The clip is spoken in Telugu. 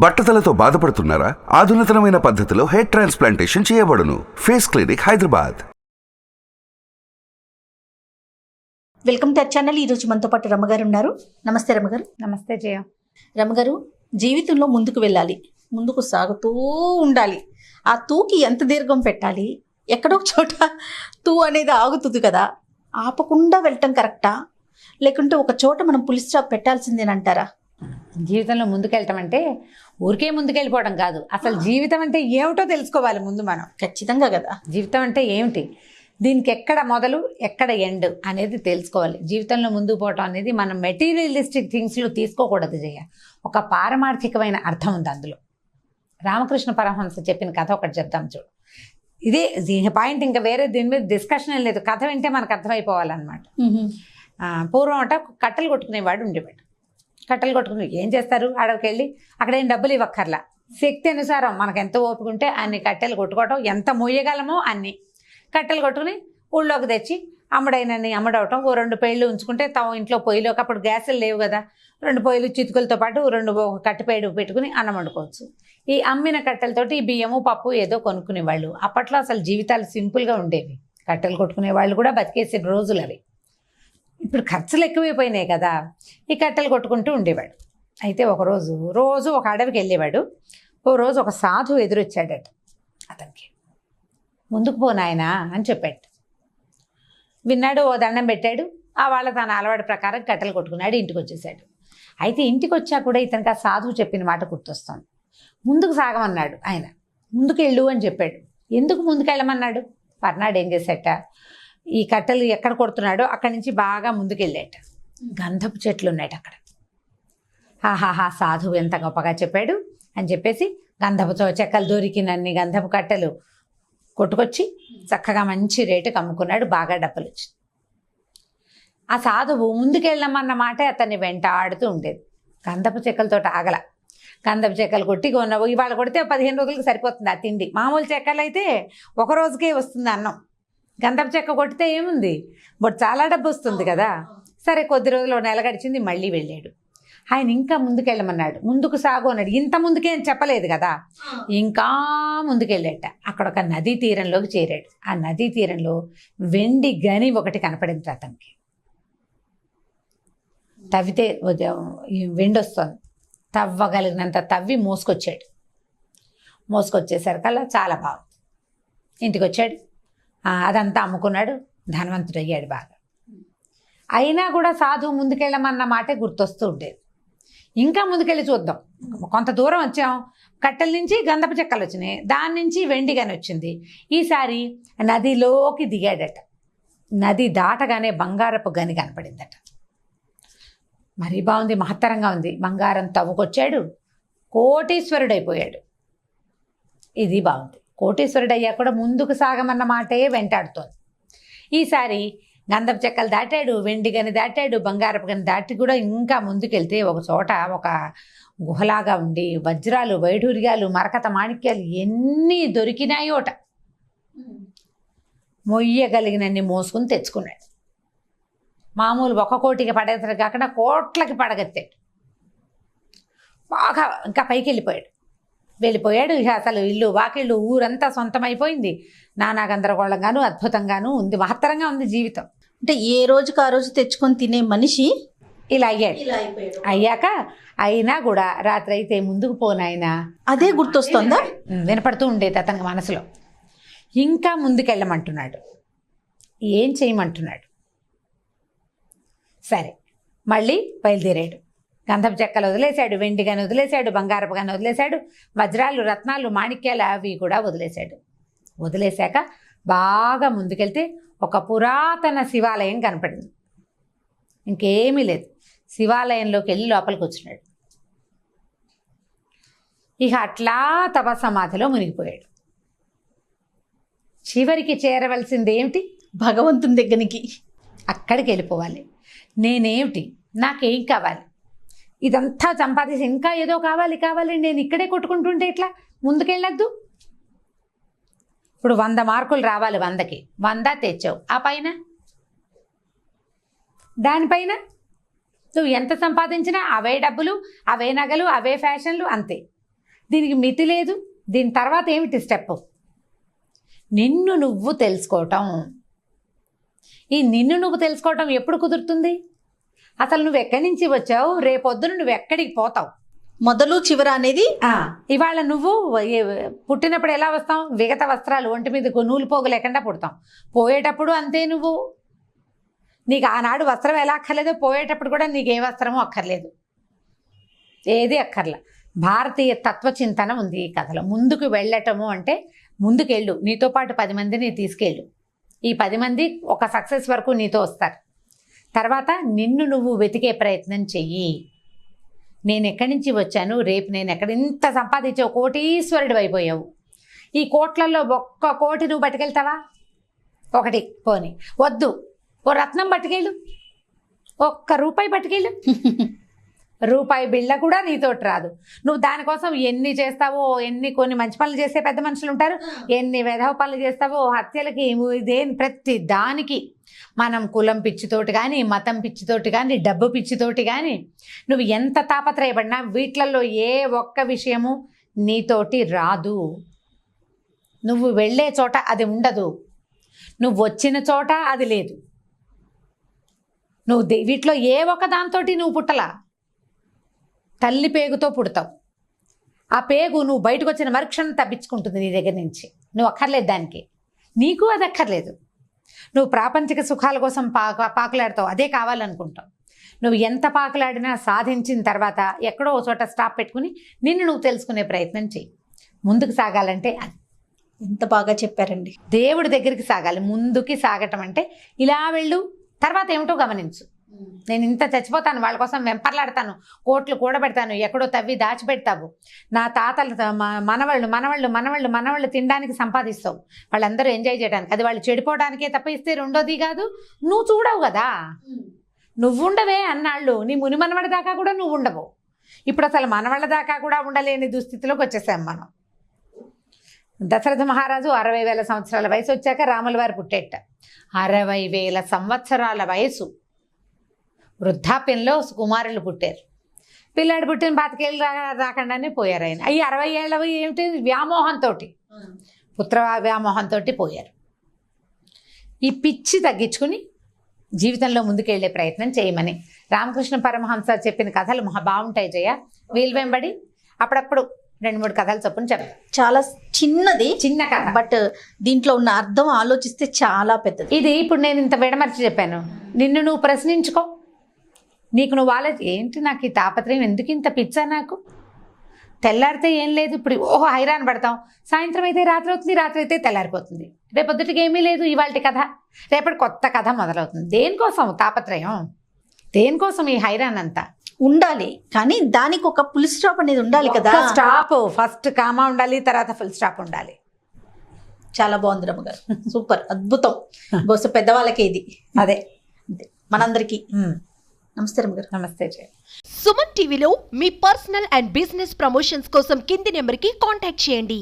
బట్టతలతో బాధపడుతున్నారా? ఆధునితనమైన పద్ధతిలో హెయిర్ ట్రాన్స్ప్లాంటేషన్ చేయబడును. Face clinic, Hyderabad. Welcome to our channel. ఈరోజు మనతో పాటు రమ్మగారు ఉన్నారు. నమస్తే రమ్మగారు. నమస్తే జయ. రమ్మగారు, జీవితంలో ముందుకు వెళ్ళాలి, ముందుకు సాగుతూ ఉండాలి. ఆ తూకి ఎంత దీర్ఘం పెట్టాలి? ఎక్కడో చోట తూ అనేది ఆగుతుంది కదా, ఆపకుండా వెళ్ళటం కరెక్టా, లేకుంటే ఒక చోట మనం పులి స్టాప్ పెట్టాల్సిందేనంటారా? జీవితంలో ముందుకెళ్ళటం అంటే ఊరికే ముందుకెళ్ళిపోవడం కాదు, అసలు జీవితం అంటే ఏమిటో తెలుసుకోవాలి ముందు మనం. ఖచ్చితంగా కదా. జీవితం అంటే ఏమిటి, దీనికి ఎక్కడ మొదలు ఎక్కడ ఎండ్ అనేది తెలుసుకోవాలి. జీవితంలో ముందుకు పోవటం అనేది మనం మెటీరియలిస్టిక్ థింగ్స్లో తీసుకోకూడదు జయ. ఒక పారమార్థికమైన అర్థం ఉంది అందులో. రామకృష్ణ పరమహంస చెప్పిన కథ ఒకటి చెప్తాం చూడు. ఇదే పాయింట్, ఇంకా వేరే దీని మీద డిస్కషన్ లేదు. కథ వింటే మనకు అర్థమైపోవాలన్నమాట. పూర్వం అట కట్టెలు కొట్టుకునేవాడు ఉండేవాడు. కట్టెలు కొట్టుకుని ఏం చేస్తారు, అడవికి వెళ్ళి అక్కడ ఏం డబ్బులు ఇవ్వక్కర్లా, శక్తి అనుసారం మనకు ఎంత ఓపిక ఉంటే అన్ని కట్టెలు కొట్టుకోవటం, ఎంత మొయ్యగలమో అన్ని కట్టెలు కొట్టుకుని ఊళ్ళోకి తెచ్చి అమ్మడైనని అమ్మడవటం. ఓ 2 పేళ్ళు ఉంచుకుంటే ఇంట్లో పొయ్యిలోకి, అప్పుడు గ్యాసులు లేవు కదా, 2 పొయ్యిలు చితుకులతో పాటు 2 కట్టెపేడు పెట్టుకుని అన్నం వండుకోవచ్చు. ఈ అమ్మిన కట్టెలతోటి ఈ బియ్యము పప్పు ఏదో కొనుక్కునేవాళ్ళు. అప్పట్లో అసలు జీవితాలు సింపుల్గా ఉండేవి. కట్టెలు కొట్టుకునే వాళ్ళు కూడా బతికేసే రోజులు అవి. ఇప్పుడు ఖర్చులు ఎక్కువైపోయినాయి కదా, ఈ కట్టెలు కొట్టుకుంటూ ఉండేవాడు. అయితే రోజు ఒక అడవికి వెళ్ళేవాడు. ఓ రోజు ఒక సాధువు ఎదురొచ్చాడట అతనికి. ముందుకు పోనాయనా అని చెప్పాడు. విన్నాడు, ఓ దండం పెట్టాడు. వాళ్ళ తన అలవాటు ప్రకారం కట్టెలు కొట్టుకున్నాడు, ఇంటికి వచ్చేసాడు. అయితే ఇంటికి వచ్చా కూడా ఇతనికి ఆ సాధువు చెప్పిన మాట గుర్తొస్తుంది. ముందుకు సాగమన్నాడు ఆయన, ముందుకు వెళ్ళు అని చెప్పాడు. ఎందుకు ముందుకు వెళ్ళమన్నాడు? పర్నాడు ఏం చేశాట, ఈ కట్టెలు ఎక్కడ కొడుతున్నాడో అక్కడి నుంచి బాగా ముందుకెళ్ళాట. గంధపు చెట్లు ఉన్నాయట అక్కడ. హాహాహా, సాధువు ఎంత గొప్పగా చెప్పాడు అని చెప్పేసి గంధపు చెక్కలు దొరికినన్ని గంధపు కట్టెలు కొట్టుకొచ్చి చక్కగా మంచి రేటుకి అమ్ముకున్నాడు. బాగా డబ్బులు వచ్చి ఆ సాధువు ముందుకెళ్ళమన్న మాట అతన్ని వెంటాడుతూ ఉండేది. గంధపు చెక్కలతో ఆగల. గంధపు చెక్కలు కొట్టి ఇవాళ కొడితే 15 రోజులకి సరిపోతుంది ఆ తిండి. మామూలు చెక్కలు అయితే ఒక రోజుకే వస్తుంది అన్నం. గంధపు చెక్క కొట్టితే ఏముంది, బట్ చాలా డబ్బు వస్తుంది కదా. సరే, కొద్ది రోజులు నెల గడిచింది, మళ్ళీ వెళ్ళాడు. ఆయన ఇంకా ముందుకెళ్ళమన్నాడు. ముందుకు సాగు అన్నాడు. ఇంత ముందుకేం చెప్పలేదు కదా, ఇంకా ముందుకెళ్ళాట. అక్కడ ఒక నదీ తీరంలోకి చేరాడు. ఆ నదీ తీరంలో వెండి గని ఒకటి కనపడింది అతనికి. తవ్వితే వెండి వస్తుంది. తవ్వగలిగినంత తవ్వి మోసుకొచ్చేసరికల్లా చాలా బాగుంది. ఇంటికి వచ్చాడు, అదంతా అమ్ముకున్నాడు, ధనవంతుడు అయ్యాడు బాగా. అయినా కూడా సాధువు ముందుకెళ్ళమన్న మాటే గుర్తొస్తూ ఉండేది. ఇంకా ముందుకెళ్ళి చూద్దాం, కొంత దూరం వచ్చాం, కట్టెల నుంచి గంధపు చెక్కలు వచ్చినాయి, దాని నుంచి వెండి గని వచ్చింది. ఈసారి నదిలోకి దిగాడట. నది దాటగానే బంగారపు గని కనపడిందట. మరీ బాగుంది, మహత్తరంగా ఉంది. బంగారం తవ్వుకొచ్చాడు, కోటీశ్వరుడైపోయాడు. ఇది బాగుంది. కోటీశ్వరుడయ్యా కూడా ముందుకు సాగమన్న మాటే వెంటాడుతోంది. ఈసారి గంధపు చెక్కలు దాటాడు, వెండి గని దాటాడు, బంగారపు గని దాటి కూడా ఇంకా ముందుకెళ్తే ఒక చోట ఒక గుహలాగా ఉండి వజ్రాలు, వైఢూర్యాలు, మరకత మాణిక్యాలు ఎన్ని దొరికినాయోట. మొయ్యగలిగినన్ని మోసుకుని తెచ్చుకున్నాడు. మామూలు 1 కోటికి పడేసరి కాకుండా కోట్లకి పడగెత్తాడు. బాగా ఇంకా పైకి వెళ్ళిపోయాడు. ఇక అసలు ఇల్లు వాకిళ్ళు ఊరంతా సొంతమైపోయింది. నానా గందరగోళంగాను అద్భుతంగాను ఉంది, మహత్తరంగా ఉంది జీవితం. అంటే ఏ రోజుకి ఆ రోజు తెచ్చుకొని తినే మనిషి ఇలా అయ్యాడు. అయ్యాక అయినా కూడా రాత్రి అయితే ముందుకు పోనాయనా అదే గుర్తొస్తుందా, వినపడుతూ ఉండేది అతనికి మనసులో. ఇంకా ముందుకెళ్ళమంటున్నాడు, ఏం చేయమంటున్నాడు. సరే, మళ్ళీ బయలుదేరాడు. గంధపు చెక్కలు వదిలేశాడు, వెండి గని వదిలేశాడు, బంగారపు గని వదిలేశాడు, వజ్రాలు, రత్నాలు, మాణిక్యాలు అవి కూడా వదిలేశాడు. వదిలేశాక బాగా ముందుకెళ్తే ఒక పురాతన శివాలయం కనపడింది. ఇంకేమీ లేదు. శివాలయంలోకి వెళ్ళి లోపలికి వచ్చినాడు. ఇక అట్లా తపసమాధిలో మునిగిపోయాడు. చివరికి చేరవలసింది ఏమిటి, భగవంతుని దగ్గరికి. అక్కడికి వెళ్ళిపోవాలి. నేనేమిటి, నాకేం కావాలి, ఇదంతా సంపాదించి ఇంకా ఏదో కావాలి, నేను ఇక్కడే కొట్టుకుంటుంటే ఇట్లా ముందుకెళ్ళొద్దు. ఇప్పుడు 100 మార్కులు రావాలి, 100కి 100 తెచ్చావు. ఆ పైన దానిపైన నువ్వు ఎంత సంపాదించినా అవే డబ్బులు, అవే నగలు, అవే ఫ్యాషన్లు, అంతే. దీనికి మితి లేదు. దీని తర్వాత ఏమిటి స్టెప్? నిన్ను నువ్వు తెలుసుకోవటం. ఈ నిన్ను నువ్వు తెలుసుకోవటం ఎప్పుడు కుదురుతుంది? అసలు నువ్వు ఎక్కడి నుంచి వచ్చావు, రేపొద్దున నువ్వు ఎక్కడికి పోతావు? మొదలు చివర అనేది ఇవాళ నువ్వు పుట్టినప్పుడు ఎలా వస్తాం? విగత వస్త్రాలు ఒంటి మీద నూలు పోగు లేకుండా పుడతాం. పోయేటప్పుడు అంతే. నువ్వు నీకు ఆనాడు వస్త్రం ఎలా అక్కర్లేదో పోయేటప్పుడు కూడా నీకు ఏ వస్త్రమూ అక్కర్లేదు, ఏది అక్కర్లే. భారతీయ తత్వచింతన ఉంది ఈ కథలో. ముందుకు వెళ్ళటము అంటే ముందుకెళ్ళు, నీతో పాటు 10 మందిని తీసుకెళ్ళు. ఈ 10 మంది ఒక సక్సెస్ వరకు నీతో వస్తారు. తర్వాత నిన్ను నువ్వు వెతికే ప్రయత్నం చెయ్యి. నేను ఎక్కడి నుంచి వచ్చాను, రేపు నేను ఎక్కడ ఇంత సంపాదించావు, కోటీశ్వరుడు అయిపోయావు. ఈ కోట్లలో 1 కోటి నువ్వు పట్టుకెళ్తావా? 1 పోనీ వద్దు, ఓ రత్నం పట్టుకెళ్ళు, 1 రూపాయి పట్టుకెళ్ళు. రూపాయి బిళ్ళ కూడా నీతోటి రాదు. నువ్వు దానికోసం ఎన్ని చేస్తావో, కొన్ని మంచి పనులు చేసే పెద్ద మనుషులు ఉంటారు, ఎన్ని వెధవ పనులు చేస్తావో, హత్యలకి ప్రతి దానికి మనం కులం పిచ్చితోటి కానీ, మతం పిచ్చితోటి కానీ, డబ్బు పిచ్చితోటి కానీ నువ్వు ఎంత తాపత్రయపడినా వీటిలలో ఏ ఒక్క విషయము నీతోటి రాదు. నువ్వు వెళ్ళే చోట అది ఉండదు, నువ్వు వచ్చిన చోట అది లేదు. నువ్వు వీటిలో ఏ ఒక్క దాంతోటి నువ్వు పుట్టలా. తల్లి పేగుతో పుడతావు. ఆ పేగు నువ్వు బయటకు వచ్చిన మరుక్షణం తప్పించుకుంటుంది నీ దగ్గర నుంచి. నువ్వు అక్కర్లేదు దానికి, నీకు అది అక్కర్లేదు. నువ్వు ప్రాపంచిక సుఖాల కోసం పాకులాడతావు, అదే కావాలనుకుంటావు. నువ్వు ఎంత పాకులాడినా సాధించిన తర్వాత ఎక్కడో ఓ చోట స్టాప్ పెట్టుకుని నిన్ను నువ్వు తెలుసుకునే ప్రయత్నం చెయ్యి. ముందుకు సాగాలంటే అది. ఎంత బాగా చెప్పారండి. దేవుడి దగ్గరికి సాగాలి. ముందుకి సాగటం అంటే ఇలా వెళ్ళు, తర్వాత ఏమిటో గమనించు. నేను ఇంత చచ్చిపోతాను, వాళ్ళ కోసం వెంపర్లాడతాను, కోట్లు కూడబెడతాను, ఎక్కడో తవ్వి దాచిపెడతావు. నా తాతలు మనవాళ్ళు మనవాళ్ళు మనవాళ్ళు మనవాళ్ళు తినడానికి సంపాదిస్తావు, వాళ్ళందరూ ఎంజాయ్ చేయడానికి. అది వాళ్ళు చెడిపోవడానికే తప్ప ఇస్తే రెండోది కాదు. నువ్వు చూడవు కదా, నువ్వు ఉండవే అన్నాళ్ళు. నీ ముని మనవడి దాకా కూడా నువ్వు ఉండవు. ఇప్పుడు అసలు మనవాళ్ళ దాకా కూడా ఉండలేని దుస్థితిలోకి వచ్చేసాం మనం. దశరథ మహారాజు 60,000 సంవత్సరాల వయసు వచ్చాక రాముల వారు పుట్టేట. 60,000 సంవత్సరాల వయసు వృద్ధాప్యంలో కుమారులు పుట్టారు. పిల్లాడు పుట్టిన 25 ఏళ్ళు రాకుండానే పోయారు ఆయన. అవి 60 ఏళ్ళ ఏమిటి వ్యామోహంతో, పుత్ర వ్యామోహంతో పోయారు. ఈ పిచ్చి తగ్గించుకుని జీవితంలో ముందుకెళ్లే ప్రయత్నం చేయమని రామకృష్ణ పరమహంస చెప్పిన కథలు బాగుంటాయి జయ. వీలు వెంబడి అప్పుడప్పుడు 2-3 కథలు చొప్పున చెప్తాను. చాలా చిన్న కథ, బట్ దీంట్లో ఉన్న అర్థం ఆలోచిస్తే చాలా పెద్దది. ఇది ఇప్పుడు నేను ఇంత విడమర్చి చెప్పాను. నిన్ను నువ్వు ప్రశ్నించుకో. నీకు నువ్వు ఏంటి నాకు ఈ తాపత్రయం, ఎందుకు ఇంత పిచ్చా నాకు? తెల్లారితే ఏం లేదు, ఇప్పుడు హైరాన్ పడతాం. సాయంత్రం అయితే రాత్రి అవుతుంది, రాత్రి అయితే తెల్లారిపోతుంది. రేపొద్దుటికి ఏమీ లేదు ఇవాళ కథ, రేపటి కొత్త కథ మొదలవుతుంది. దేనికోసం తాపత్రయం, దేనికోసం ఈ హైరాన్ అంతా? ఉండాలి కానీ దానికి ఒక ఫుల్ స్టాప్ అనేది ఉండాలి కదా. స్టాప్ ఫస్ట్ కామా ఉండాలి, తర్వాత ఫుల్ స్టాప్ ఉండాలి. చాలా బాగుంది రమ్మగారు, సూపర్, అద్భుతం. బహుశా పెద్దవాళ్ళకి ఇది అదే మనందరికీ. నమస్తే రమ్మగారు. నమస్తే. సుమన్ టీవీలో మీ పర్సనల్ అండ్ బిజినెస్ ప్రమోషన్స్ కోసం కింది నెంబర్కి కాంటాక్ట్ చేయండి.